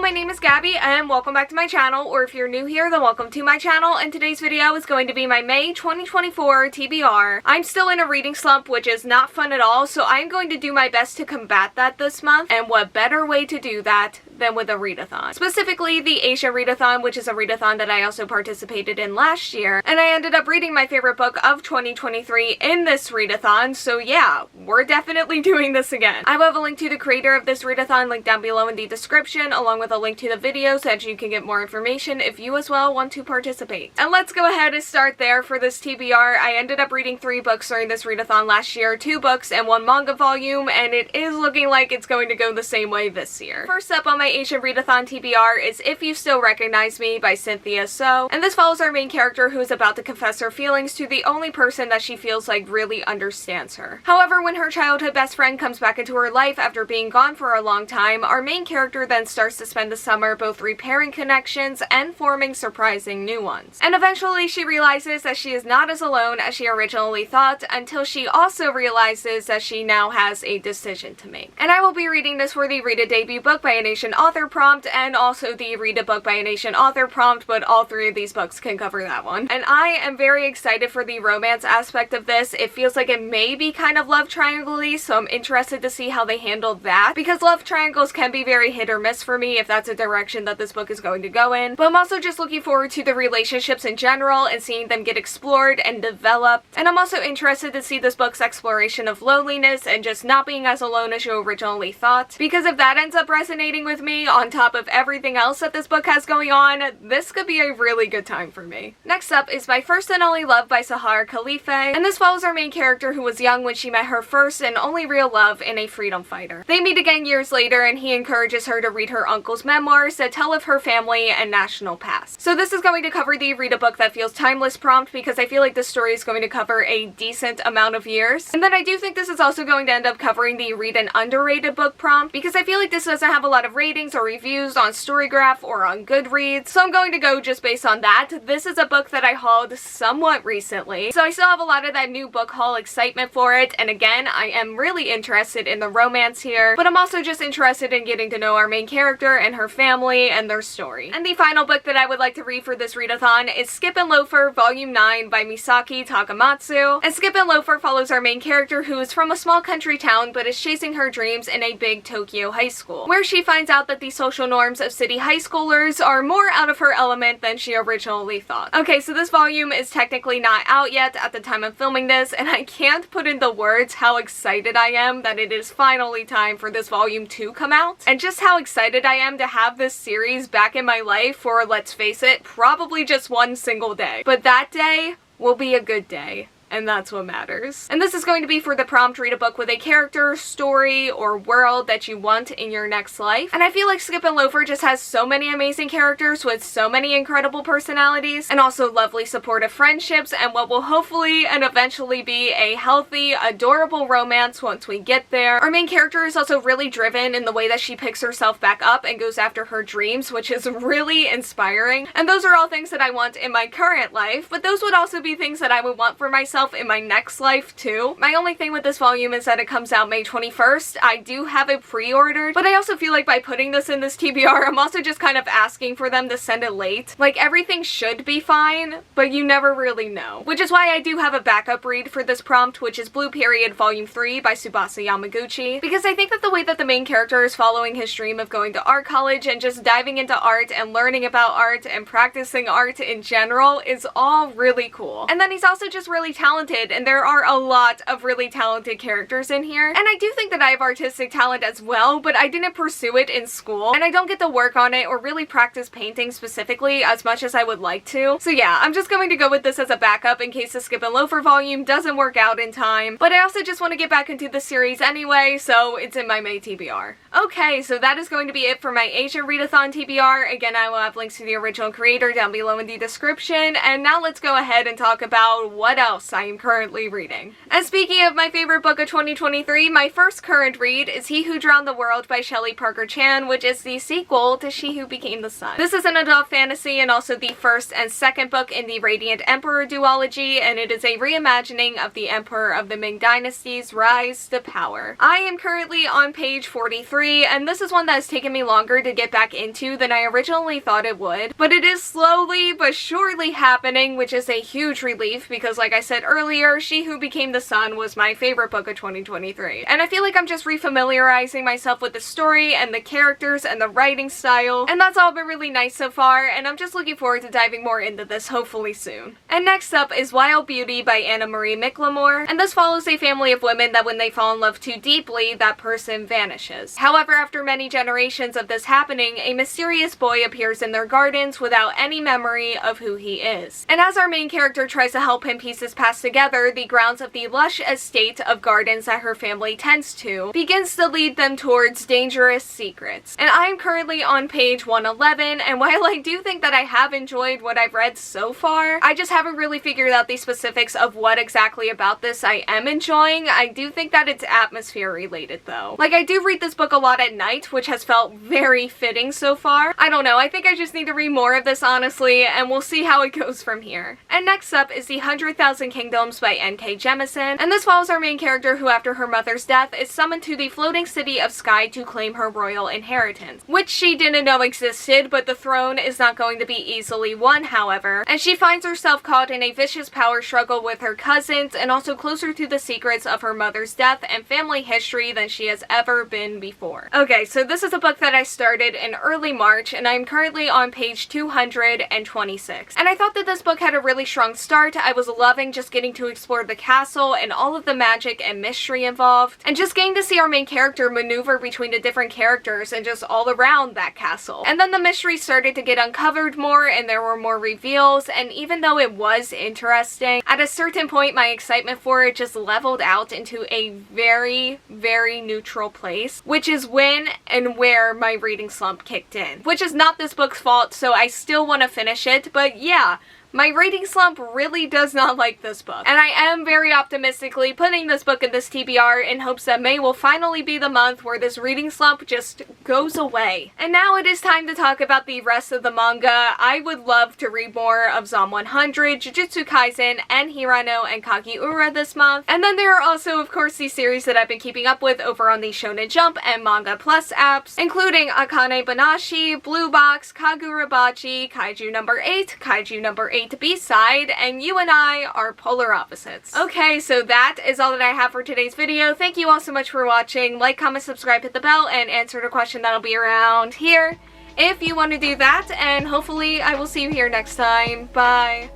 my name is Gabby and welcome back to my channel, or if you're new here, then welcome to my channel, and today's video is going to be my May 2024 TBR. I'm still in a reading slump, which is not fun at all, so I'm going to do my best to combat that this month, and what better way to do that than with a readathon. Specifically, the Asian Readathon, which is a readathon that I also participated in last year, and I ended up reading my favorite book of 2023 in this readathon, so yeah, we're definitely doing this again. I will have a link to the creator of this readathon linked down below in the description, along with a link to the video so that you can get more information if you as well want to participate. And let's go ahead and start there for this TBR. I ended up reading 3 books during this readathon last year, 2 books and 1 manga volume, and it is looking like it's going to go the same way this year. First up on my Asian Readathon TBR is If You Still Recognize Me by Cynthia So, and this follows our main character who is about to confess her feelings to the only person that she feels like really understands her. However, when her childhood best friend comes back into her life after being gone for a long time, our main character then starts to spend the summer both repairing connections and forming surprising new ones. And eventually she realizes that she is not as alone as she originally thought, until she also realizes that she now has a decision to make. And I will be reading this for the Read a Debut Book by an Asian Author prompt, and also the Read a Book by an Asian Author prompt, but all 3 of these books can cover that one. And I am very excited for the romance aspect of this. It feels like it may be kind of love triangle-y, so I'm interested to see how they handle that, because love triangles can be very hit or miss for me if that's a direction that this book is going to go in. But I'm also just looking forward to the relationships in general and seeing them get explored and developed. And I'm also interested to see this book's exploration of loneliness and just not being as alone as you originally thought, because if that ends up resonating with me on top of everything else that this book has going on, this could be a really good time for me. Next up is My First and Only Love by Sahar Khalife, and this follows our main character who was young when she met her first and only real love in a freedom fighter. They meet again years later, and he encourages her to read her uncle's memoirs that tell of her family and national past. So this is going to cover the Read a Book That Feels Timeless prompt, because I feel like this story is going to cover a decent amount of years. And then I do think this is also going to end up covering the Read an Underrated Book prompt, because I feel like this doesn't have a lot of ratings or reviews on Storygraph or on Goodreads, so I'm going to go just based on that. This is a book that I hauled somewhat recently, so I still have a lot of that new book haul excitement for it, and again, I am really interested in the romance here, but I'm also just interested in getting to know our main character and her family and their story. And the final book that I would like to read for this readathon is Skip and Loafer Volume 9 by Misaki Takamatsu, and Skip and Loafer follows our main character who is from a small country town but is chasing her dreams in a big Tokyo high school, where she finds out that the social norms of city high schoolers are more out of her element than she originally thought. Okay, so this volume is technically not out yet at the time I'm filming this, and I can't put into words how excited I am that it is finally time for this volume to come out, and just how excited I am to have this series back in my life for, let's face it, probably just one single day. But that day will be a good day, and that's what matters. And this is going to be for the prompt Read a Book with a character, story, or world that you want in your next life. And I feel like Skip and Loafer just has so many amazing characters with so many incredible personalities, and also lovely supportive friendships, and what will hopefully and eventually be a healthy, adorable romance once we get there. Our main character is also really driven in the way that she picks herself back up and goes after her dreams, which is really inspiring. And those are all things that I want in my current life, but those would also be things that I would want for myself in my next life too. My only thing with this volume is that it comes out May 21st. I do have it pre-ordered, but I also feel like by putting this in this TBR, I'm also just kind of asking for them to send it late. Like, everything should be fine, but you never really know. Which is why I do have a backup read for this prompt, which is Blue Period Volume 3 by Tsubasa Yamaguchi, because I think that the way that the main character is following his dream of going to art college and just diving into art and learning about art and practicing art in general is all really cool. And then he's also just really talented, and there are a lot of really talented characters in here. And I do think that I have artistic talent as well, but I didn't pursue it in school, and I don't get to work on it or really practice painting specifically as much as I would like to. So yeah, I'm just going to go with this as a backup in case the Skip and Loafer volume doesn't work out in time. But I also just want to get back into the series anyway, so it's in my May TBR. Okay, so that is going to be it for my Asia Readathon TBR. Again, I will have links to the original creator down below in the description, and now let's go ahead and talk about what else I am currently reading. And speaking of my favorite book of 2023, my first current read is He Who Drowned the World by Shelley Parker Chan, which is the sequel to She Who Became the Sun. This is an adult fantasy and also the first and second book in the Radiant Emperor duology, and it is a reimagining of the Emperor of the Ming Dynasty's rise to power. I am currently on page 43, and this is one that has taken me longer to get back into than I originally thought it would, but it is slowly but surely happening, which is a huge relief because, like I said earlier, She Who Became the Sun was my favorite book of 2023. And I feel like I'm just refamiliarizing myself with the story and the characters and the writing style, and that's all been really nice so far, and I'm just looking forward to diving more into this hopefully soon. And next up is Wild Beauty by Anna Marie Miclemore, and this follows a family of women that when they fall in love too deeply, that person vanishes. However, after many generations of this happening, a mysterious boy appears in their gardens without any memory of who he is. And as our main character tries to help him piece his past together, the grounds of the lush estate of gardens that her family tends to begins to lead them towards dangerous secrets. And I am currently on page 111, and while I do think that I have enjoyed what I've read so far, I just haven't really figured out the specifics of what exactly about this I am enjoying. I do think that it's atmosphere related though. Like, I do read this book a lot at night, which has felt very fitting so far. I don't know, I think I just need to read more of this honestly, and we'll see how it goes from here. And next up is The 100,000 Kingdoms by N.K. Jemisin, and this follows our main character who after her mother's death is summoned to the floating city of Sky to claim her royal inheritance, which she didn't know existed, but the throne is not going to be easily won, however, and she finds herself caught in a vicious power struggle with her cousins and also closer to the secrets of her mother's death and family history than she has ever been before. Okay, so this is a book that I started in early March, and I'm currently on page 226. And I thought that this book had a really strong start. I was loving just getting to explore the castle and all of the magic and mystery involved, and just getting to see our main character maneuver between the different characters and just all around that castle. And then the mystery started to get uncovered more, and there were more reveals, and even though it was interesting, at a certain point my excitement for it just leveled out into a very, very neutral place, which is when and where my reading slump kicked in. Which is not this book's fault, so I still want to finish it, but yeah, my reading slump really does not like this book. And I am very optimistically putting this book in this TBR in hopes that May will finally be the month where this reading slump just goes away. And now it is time to talk about the rest of the manga. I would love to read more of Zom 100, Jujutsu Kaisen, and Hirano and Kagiura this month. And then there are also, of course, the series that I've been keeping up with over on the Shonen Jump and Manga Plus apps, including Akane Banashi, Blue Box, Kagurabachi, Kaiju number 8, Kaiju number 8 B-side, and you and I are polar opposites. Okay, so that is all that I have for today's video. Thank you all so much for watching. Like, comment, subscribe, hit the bell, and answer the question that'll be around here if you want to do that, and hopefully I will see you here next time. Bye!